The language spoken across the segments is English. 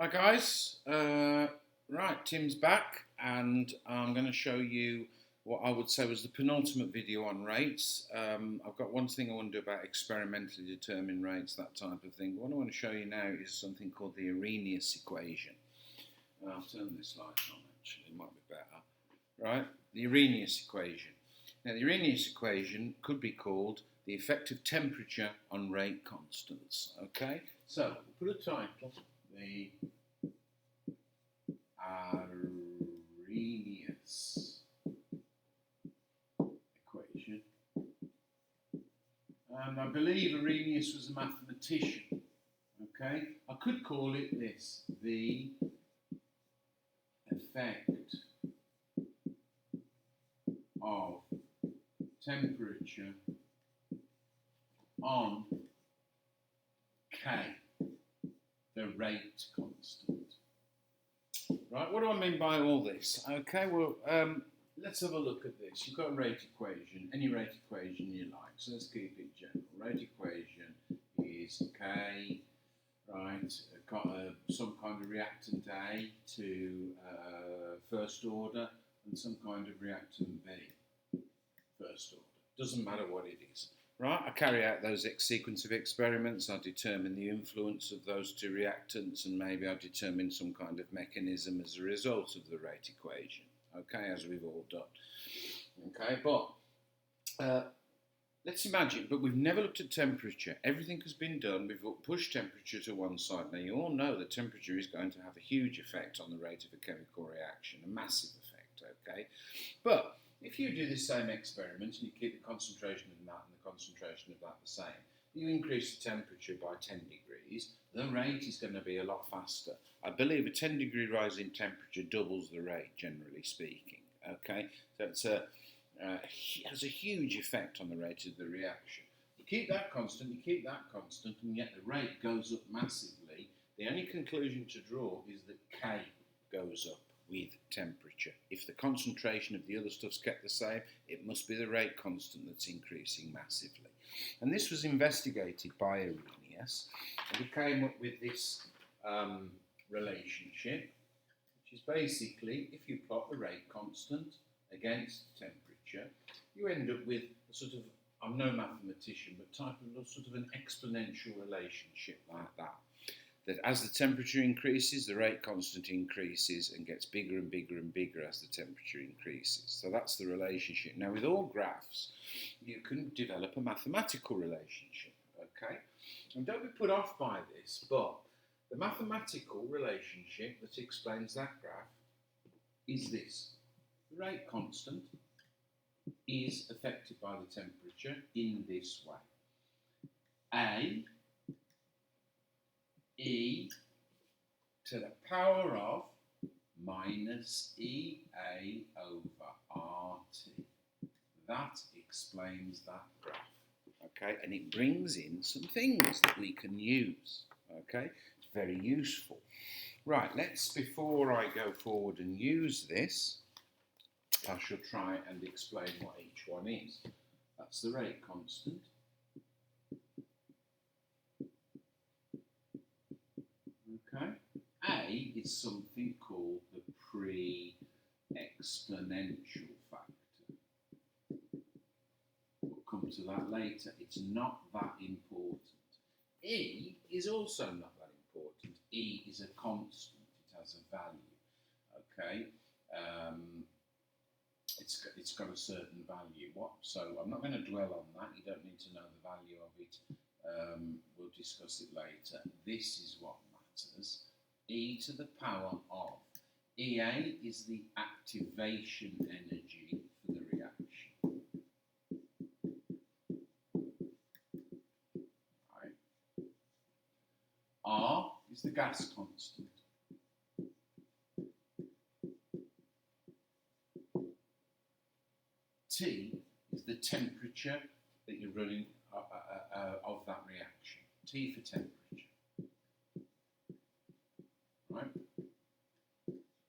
Hi guys, right, Tim's back and I'm going to show you what I would say was the penultimate video on rates. I've got one thing I want to do about experimentally determined rates, that type of thing. But what I want to show you now is something called the arrhenius equation. I'll turn this light on actually, it might be better. Right, the arrhenius equation. Now the arrhenius equation could be called the effective temperature on rate constants. Okay, so we'll put a title. The arrhenius equation, and I believe Arrhenius was a mathematician. Okay, I could call it this: the effect of temperature on K, the rate constant. Right, what do I mean by all this? Okay, well, let's have a look at this. You've got a rate equation, any rate equation you like, so let's keep it general. Rate equation is K, right, got some kind of reactant A to first order and some kind of reactant B, first order. Doesn't matter what it is. Right, I carry out those sequence of experiments, I determine the influence of those two reactants, and maybe I determine some kind of mechanism as a result of the rate equation, okay, as we've all done. Okay, but let's imagine, but we've never looked at temperature. Everything has been done, we've pushed temperature to one side. Now you all know that temperature is going to have a huge effect on the rate of a chemical reaction, a massive effect, okay? But if you do the same experiment and you keep the concentration of that and the concentration of that the same, you increase the temperature by 10 degrees, the rate is going to be a lot faster. I believe a 10-degree rise in temperature doubles the rate, generally speaking. Okay, so it's has a huge effect on the rate of the reaction. You keep that constant, and yet the rate goes up massively. The only conclusion to draw is that K goes up with temperature. If the concentration of the other stuff's kept the same, it must be the rate constant that's increasing massively. And this was investigated by Arrhenius, and he came up with this relationship, which is basically, if you plot the rate constant against temperature, you end up with a sort of, I'm no mathematician, but type of sort of an exponential relationship like that. That as the temperature increases, the rate constant increases and gets bigger and bigger and bigger as the temperature increases. So that's the relationship. Now with all graphs, you can develop a mathematical relationship, okay? And don't be put off by this, but the mathematical relationship that explains that graph is this. The rate constant is affected by the temperature in this way. A e to the power of minus EA over RT. That explains that graph. Okay, and it brings in some things that we can use. Okay, it's very useful. Right, before I go forward and use this, I shall try and explain what each one is. That's the rate constant. Okay. A is something called the pre-exponential factor. We'll come to that later. It's not that important. E is also not that important. E is a constant. It has a value. Okay. It's got a certain value. So I'm not going to dwell on that. You don't need to know the value of it. We'll discuss it later. This is what matters. E to the power of. EA is the activation energy for the reaction. Right. R is the gas constant. T is the temperature that you're running of that reaction. T for temperature. Right?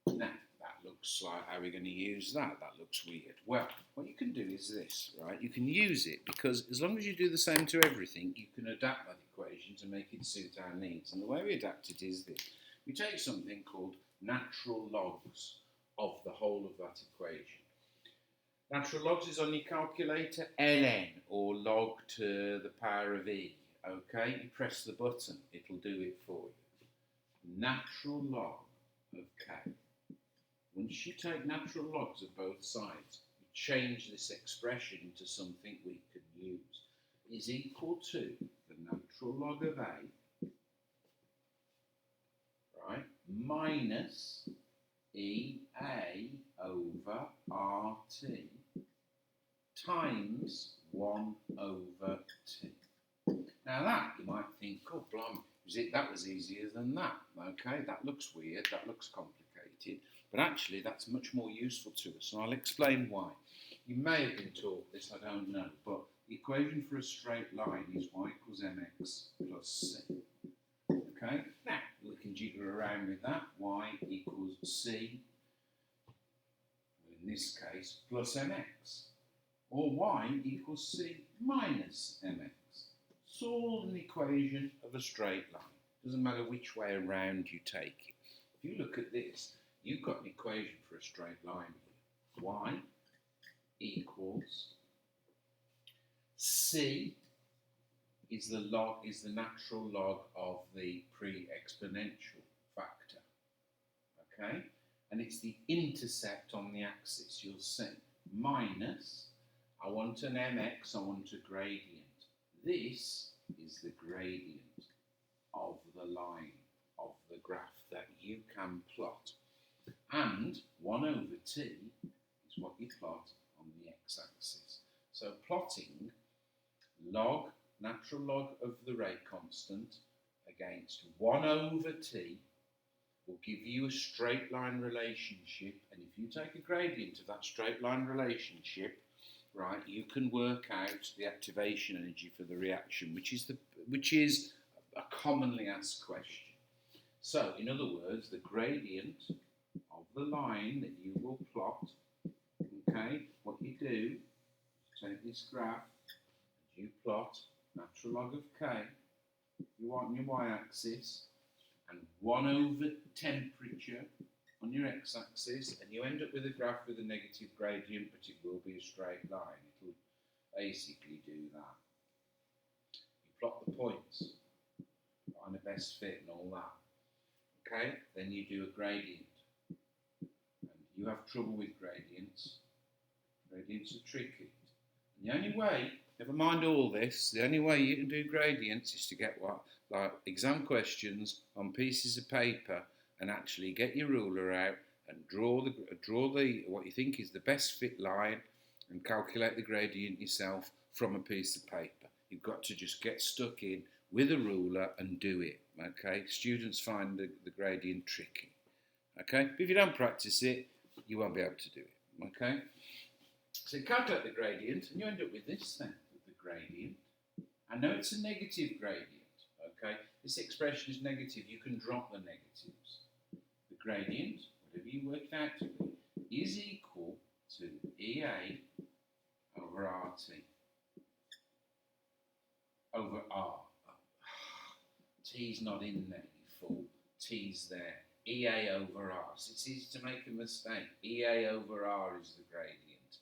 Now, that looks like, how are we going to use that? That looks weird. Well, what you can do is this, right? You can use it because as long as you do the same to everything, you can adapt that equation to make it suit our needs. And the way we adapt it is this. We take something called natural logs of the whole of that equation. Natural logs is on your calculator, ln, or log to the power of e. Okay, you press the button, it'll do it for you. Natural log of k. Once you take natural logs of both sides, you change this expression into something we can use. Is equal to the natural log of a, right, minus ea over rt times 1 over t. Now that, you might think, oh, blimey, that was easier than that. Okay, that looks weird, that looks complicated, but actually that's much more useful to us, and I'll explain why. You may have been taught this, I don't know, but the equation for a straight line is y equals mx plus c. Okay, now we can jiggle around with that. Y equals c, in this case, plus mx, or y equals c minus mx. It's all an equation of a straight line. Doesn't matter which way around you take it. If you look at this, you've got an equation for a straight line here. Y equals c is the natural log of the pre-exponential factor. Okay? And it's the intercept on the axis, you'll see. Minus, I want an mx, I want a gradient. This is the gradient of the line of the graph that you can plot. And 1 over t is what you plot on the x-axis. So plotting log, natural log of the rate constant against 1 over t will give you a straight line relationship, and if you take a gradient of that straight line relationship, right, you can work out the activation energy for the reaction, which is a commonly asked question. So, in other words, the gradient of the line that you will plot, okay, what you do, take this graph, you plot natural log of k, you want your y-axis, and 1 over temperature on your x-axis, and you end up with a graph with a negative gradient, but it will be a straight line. It'll basically do that. You plot the points, find the best fit and all that. Okay, then you do a gradient. And you have trouble with gradients. Gradients are tricky. And the only way, never mind all this, the only way you can do gradients is to get what? Like exam questions on pieces of paper, and actually get your ruler out and draw the what you think is the best fit line and calculate the gradient yourself from a piece of paper. You've got to just get stuck in with a ruler and do it. Okay, students find the gradient tricky. Okay, but if you don't practice it, you won't be able to do it. Okay, so you calculate the gradient and you end up with this then, the gradient. I know it's a negative gradient. Okay, this expression is negative. You can drop the negatives. The gradient, whatever you work it out to be, is equal to EA over RT over R. T's not in there, you fool. T's there. EA over R. So it's easy to make a mistake. EA over R is the gradient.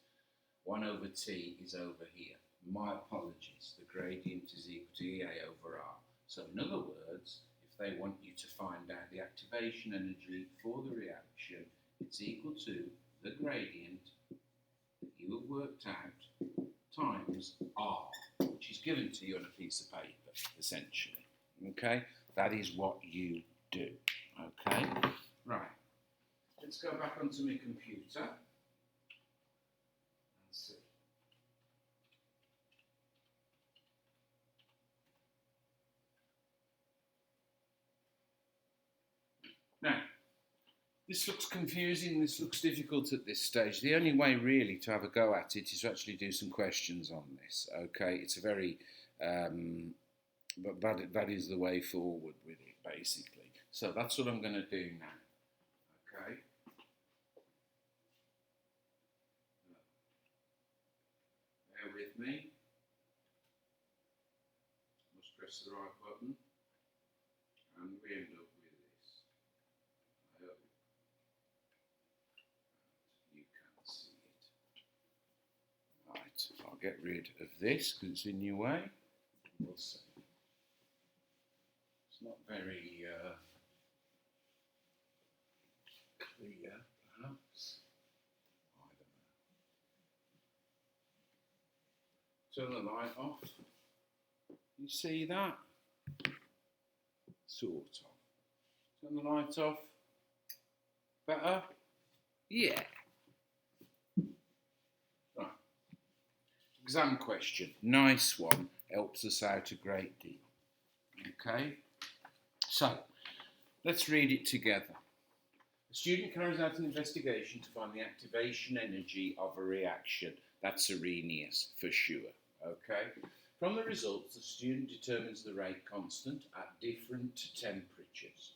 1 over T is over here. My apologies. The gradient is equal to EA over R. So in other words, if they want you to find out the activation energy for the reaction, it's equal to the gradient that you have worked out times R, which is given to you on a piece of paper, essentially. Okay? That is what you do. Okay? Right. Let's go back onto my computer and see. Now, this looks confusing, this looks difficult at this stage. The only way really to have a go at it is to actually do some questions on this, okay? It's a very, but that is the way forward with it, basically. So that's what I'm going to do now, okay? Bear with me. Must press the right button, and we end up with this. I'll get rid of this because it's in your way. We'll see. It's not very clear, perhaps. I don't know. Turn the light off. You see that? Sort of. Turn the light off. Better? Yeah. Right. Exam question. Nice one. Helps us out a great deal. Okay? So, let's read it together. A student carries out an investigation to find the activation energy of a reaction. That's arrhenius for sure. Okay? From the results, the student determines the rate constant at different temperatures.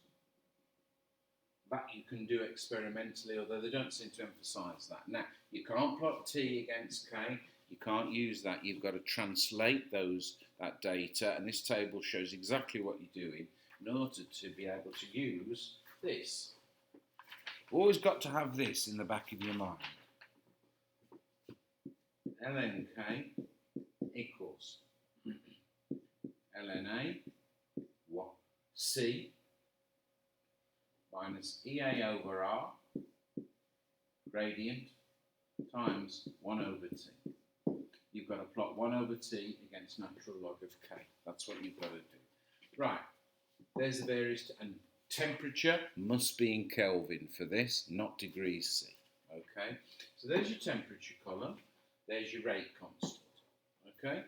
That you can do experimentally, although they don't seem to emphasise that. Now, you can't plot T against K. You can't use that. You've got to translate that data, and this table shows exactly what you're doing in order to be able to use this. Always got to have this in the back of your mind. ln K equals ln A what? C minus EA over R gradient times 1 over T. You've got to plot 1 over T against natural log of K. That's what you've got to do. Right, there's the various, and temperature must be in Kelvin for this, not degrees C. Okay, so there's your temperature column, there's your rate constant. Okay,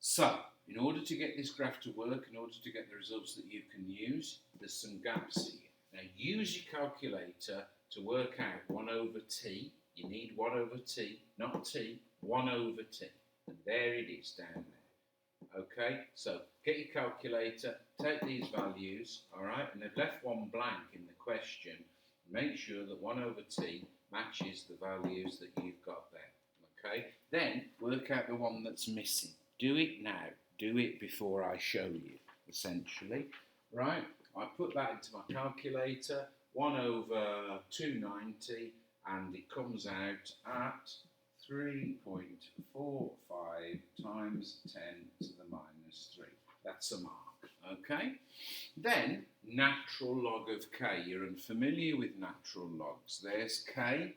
so in order to get this graph to work, in order to get the results that you can use, there's some gaps here. Now use your calculator to work out 1 over T. You need 1 over T, not T, 1 over T. And there it is down there. Okay, so get your calculator, take these values, all right, and they've left one blank in the question. Make sure that 1 over T matches the values that you've got there. Okay, then work out the one that's missing. Do it now. Do it before I show you, essentially. Right, I put that into my calculator, 1 over 290, and it comes out at 3.45 times 10 to the minus 3. That's a mark, okay? Then, natural log of K. You're unfamiliar with natural logs. There's K.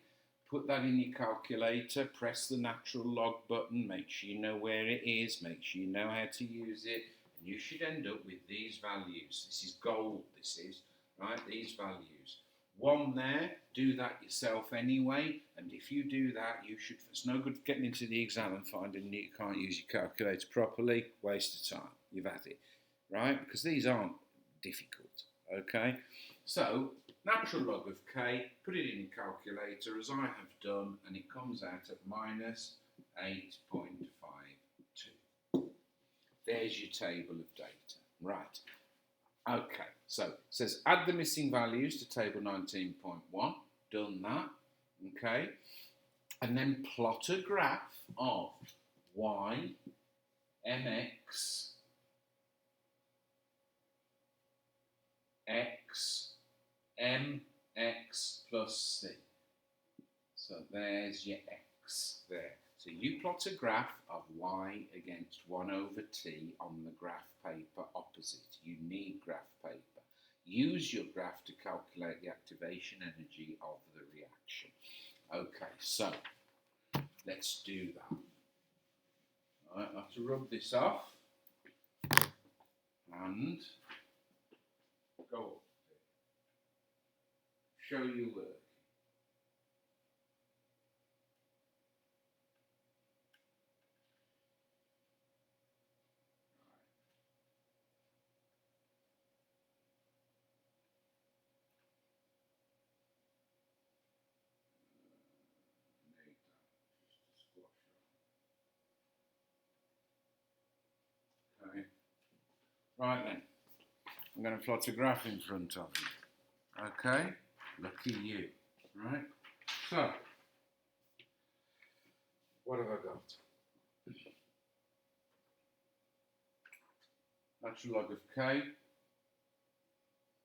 Put that in your calculator, press the natural log button, make sure you know where it is, make sure you know how to use it, and you should end up with these values. This is gold, this is, right? These values. One there, do that yourself anyway, and if you do that, you should, it's no good getting into the exam and finding that you can't use your calculator properly, waste of time, you've had it, right? Because these aren't difficult, okay? So, natural log of K, put it in your calculator as I have done, and it comes out at minus 8.52. There's your table of data, right? Okay, so it says add the missing values to table 19.1, done that, okay, and then plot a graph of y, mx, x, mx plus c. So there's your x there. So you plot a graph of y against 1 over t on the graph paper opposite. You need graph paper. Use your graph to calculate the activation energy of the reaction. Okay, so let's do that. All right, I have to rub this off and go up. Show you work. Okay. Right then, I'm going to plot a graph in front of you. Okay, lucky you. Right. So, what have I got? Natural log of K,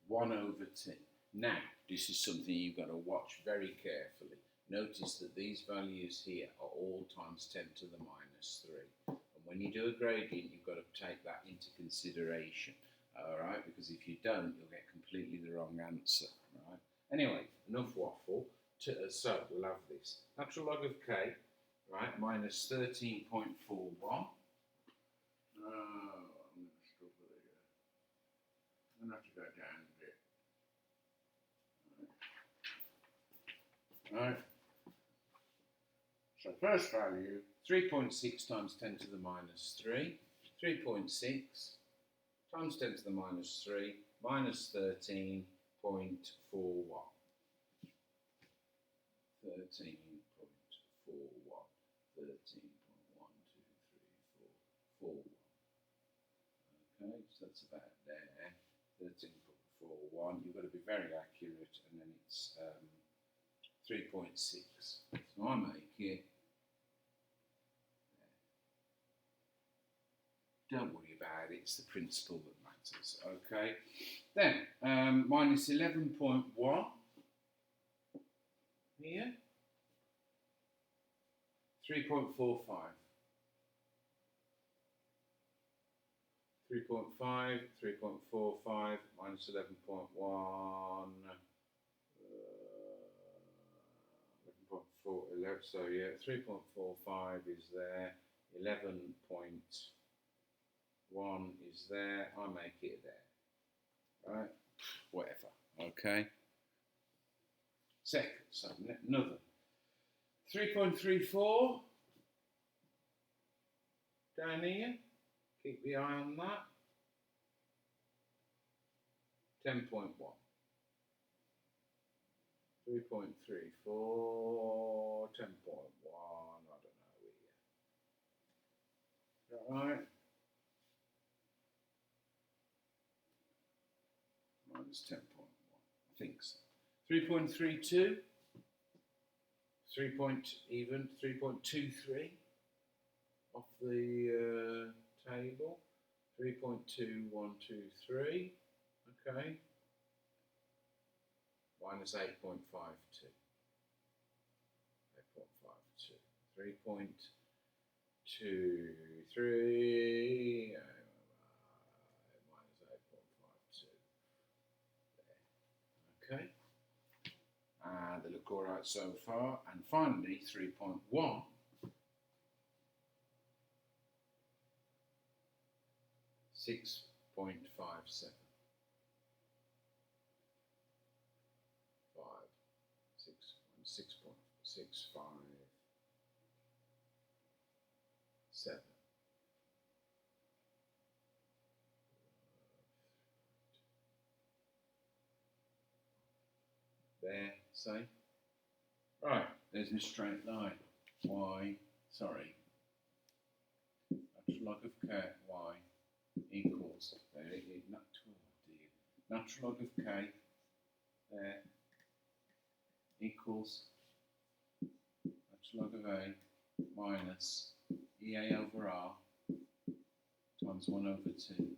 1 over T. Now, this is something you've got to watch very carefully. notice that these values here are all times 10 to the minus 3. And when you do a gradient, you've got to take that into consideration, all right? Because if you don't, you'll get completely the wrong answer, right? Anyway, enough waffle. So we'll have this. Natural log of k, right, minus 13.41. I'm going to struggle here. I'm going to have to go down a bit. Right. So first value, 3.6 times 10 to the minus 3. 3.6 times 10 to the minus 3 minus 13.41. 13.41. 13.123441. Okay, so that's about there. 13.41. You've got to be very accurate, and then it's 3.6. So I make it. Don't worry about it. It's the principle that matters. Okay. Then minus 11.1 here. 3.45. 3.5, 3.45 minus 11.1, 11.4, so yeah, 3.45 is there, 11.1 is there, I make it there, right, whatever, okay. Second, so another, 3.34 down here. Keep the eye on that. 10.1. 3.34, I don't know here. Is that right? Minus 10.1, I think so. 3.32, 3.23 off the table, 3.2123, okay, minus 8.52, 8.52, 3.23, minus 8.52, there, okay, they look all right so far, and finally 3.1, 6.57. 6.57. There, say. Right, there's my straight line. Y, sorry. Natural log of k, y equals, there it is, natural log of k, there, equals natural log of a minus EA over R times 1 over 2.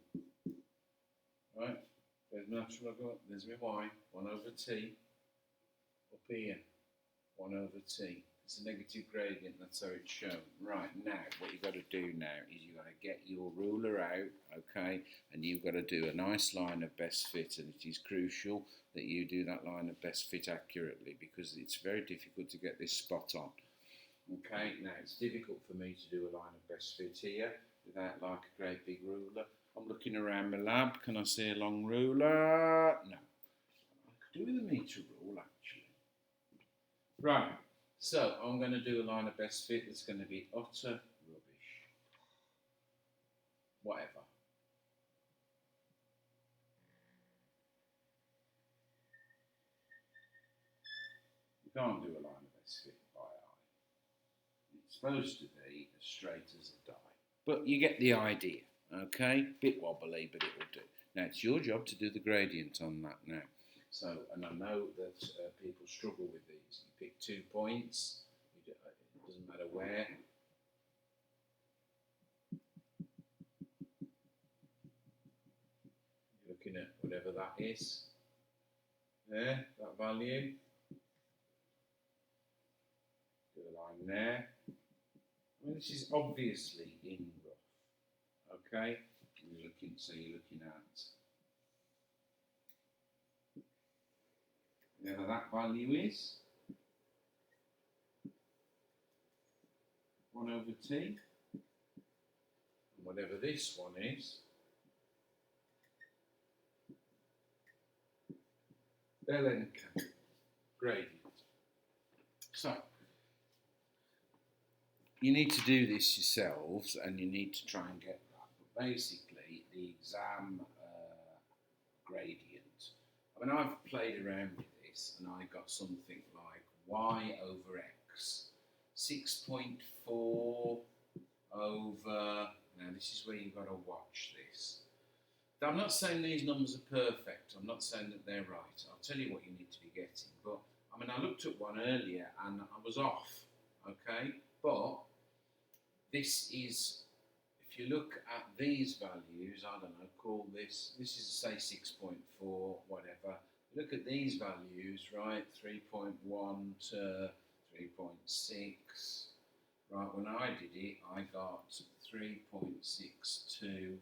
Right, there's natural log of, there's my y, 1 over t, up here, 1 over t. It's a negative gradient, that's how it's shown. Right, now, what you've got to do now is you've got to get your ruler out, okay, and you've got to do a nice line of best fit, and it is crucial that you do that line of best fit accurately because it's very difficult to get this spot on. Okay, now it's difficult for me to do a line of best fit here without like a great big ruler. I'm looking around my lab, can I see a long ruler? No. I could do with a metre rule actually. Right. So, I'm going to do a line of best fit that's going to be utter rubbish. Whatever. You can't do a line of best fit by eye. It's supposed to be as straight as a die. But you get the idea, okay? Bit wobbly, but it will do. Now, it's your job to do the gradient on that now. So, and I know that people struggle with these. You pick 2 points, it doesn't matter where. You're looking at whatever that is. There, that value. line there. I mean, this is obviously in rough, okay? So you're looking at whatever that value is, 1 over t, and whatever this one is, their length gradient. So, you need to do this yourselves, and you need to try and get that. But basically, the exam gradient, I mean, I've played around with this, and I got something like y over x, 6.4 over, now this is where you've got to watch this. I'm not saying these numbers are perfect, I'm not saying that they're right, I'll tell you what you need to be getting, but I mean, I looked at one earlier and I was off, okay, but this is, if you look at these values, I don't know, call this is say 6.4, whatever, look at these values, right, 3.1 to 3.6, right, when I did it, I got 3.62,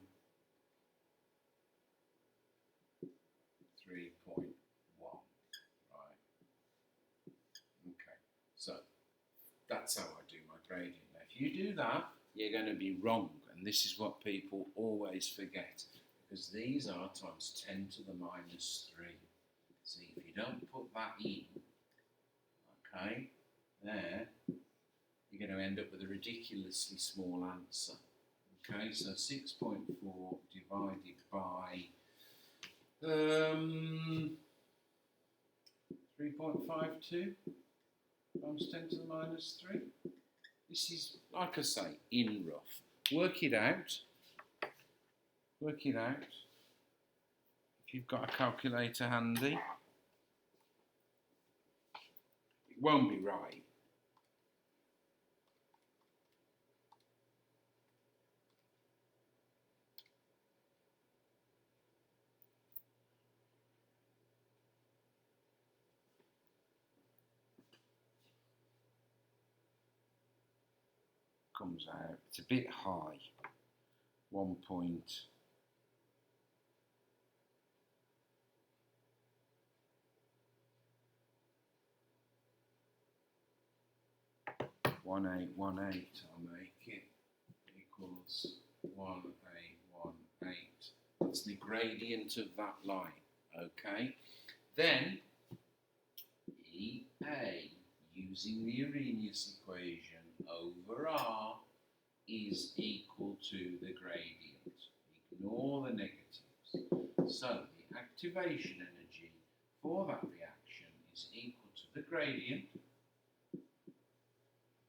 3.1, right, okay, so that's how I do my gradient. Now, if you do that, you're going to be wrong, and this is what people always forget, because these are times 10 to the minus 3. See, if you don't put that in, okay, there, you're going to end up with a ridiculously small answer. Okay, so 6.4 divided by 3.52 times 10 to the minus 3. This is, like I say, in rough. Work it out. Work it out. If you've got a calculator handy. It won't be right. Comes out, it's a bit high, 1.18. I'll make it equals 1818. That's the gradient of that line, okay? Then EA, using the Arrhenius equation over R, is equal to the gradient. Ignore the negatives. So the activation energy for that reaction is equal to the gradient.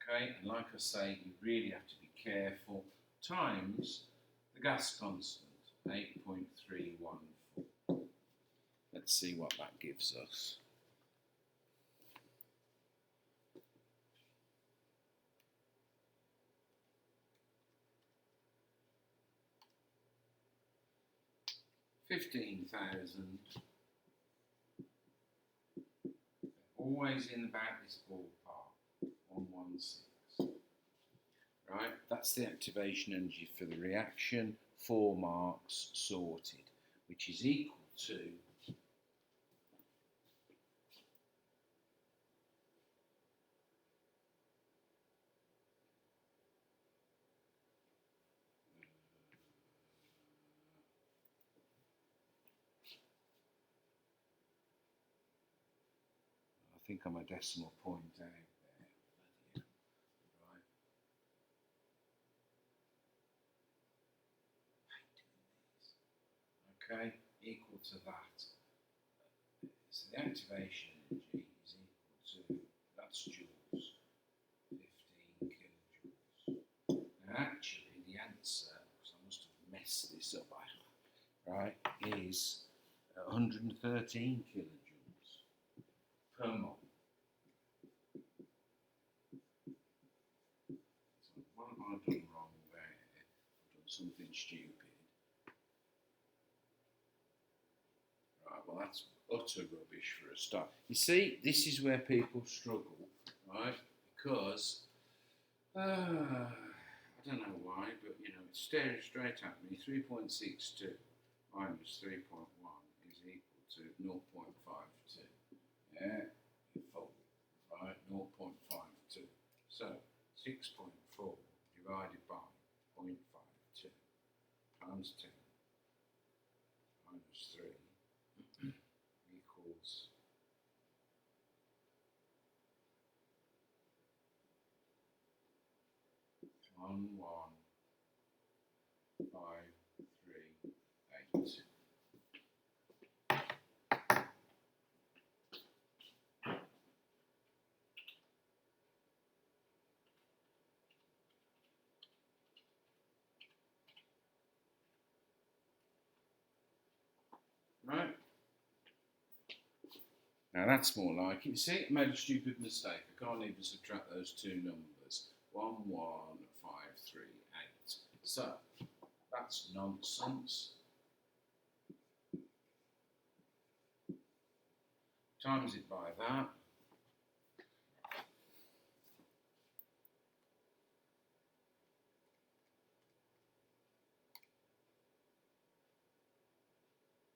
Okay, and like I say, you really have to be careful, times the gas constant, 8.314. Let's see what that gives us. $15,000. Always in about this ballpark, 116. Right, that's the activation energy for the reaction, 4 marks, sorted, which is equal to I think I'm a decimal point out there. Right. Okay, equal to that. So the activation energy is equal to, that's joules, 15 kilojoules. Now actually the answer, because I must have messed this up, right, is 113 kilojoules per mole. So what have I done wrong there? I've done something stupid. Right, well that's utter rubbish for a start. You see, this is where people struggle, right? because I don't know why, but you know, it's staring straight at me. 3.62 minus 3.1 is equal to 0.52. Yeah, full. Right, 0.52. So 6.4 divided by 0.52 times 10 minus 3 equals 11538. Right? Now that's more like it. See, I made a stupid mistake. I can't even subtract those two numbers. 11538. So that's nonsense. Times it by that.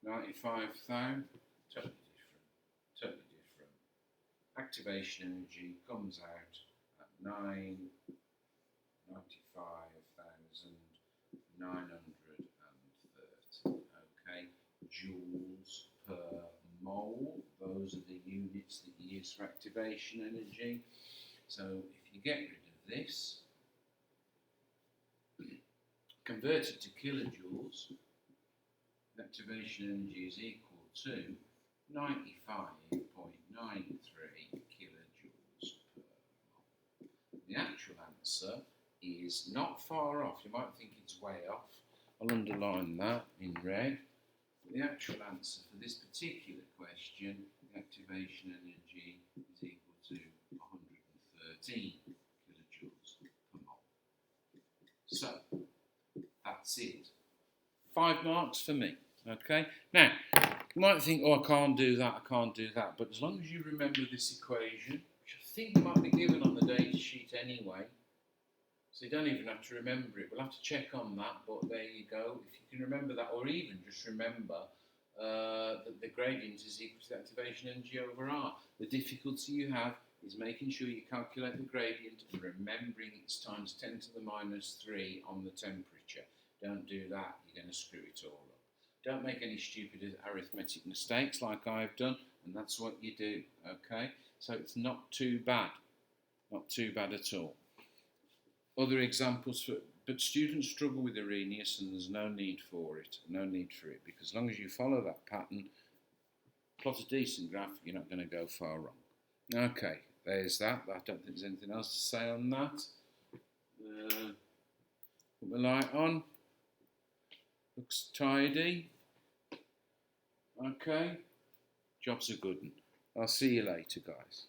$95,000. Totally different. Totally different. Activation energy comes out at 995,930. Okay, joules per mole. Those are the units that you use for activation energy. So if you get rid of this, convert it to kilojoules, activation energy is equal to 95.93 kilojoules per mole. The actual answer is not far off. You might think it's way off. I'll underline that in red. But the actual answer for this particular question, the activation energy is equal to 113 kilojoules per mole. So that's it. 5 marks for me. Okay. Now, you might think, oh, I can't do that, I can't do that. But as long as you remember this equation, which I think might be given on the data sheet anyway, so you don't even have to remember it. We'll have to check on that, but there you go. If you can remember that, or even just remember that the gradient is equal to the activation energy over R. The difficulty you have is making sure you calculate the gradient and remembering it's times 10 to the minus 3 on the temperature. Don't do that, you're going to screw it all up. Don't make any stupid arithmetic mistakes like I've done, and that's what you do, okay? So it's not too bad, not too bad at all. Other examples, but students struggle with arrhenius and there's no need for it, because as long as you follow that pattern, plot a decent graph, you're not going to go far wrong. Okay, there's that. I don't think there's anything else to say on that. Put the light on. Looks tidy. Okay, job's a good one. I'll see you later, guys.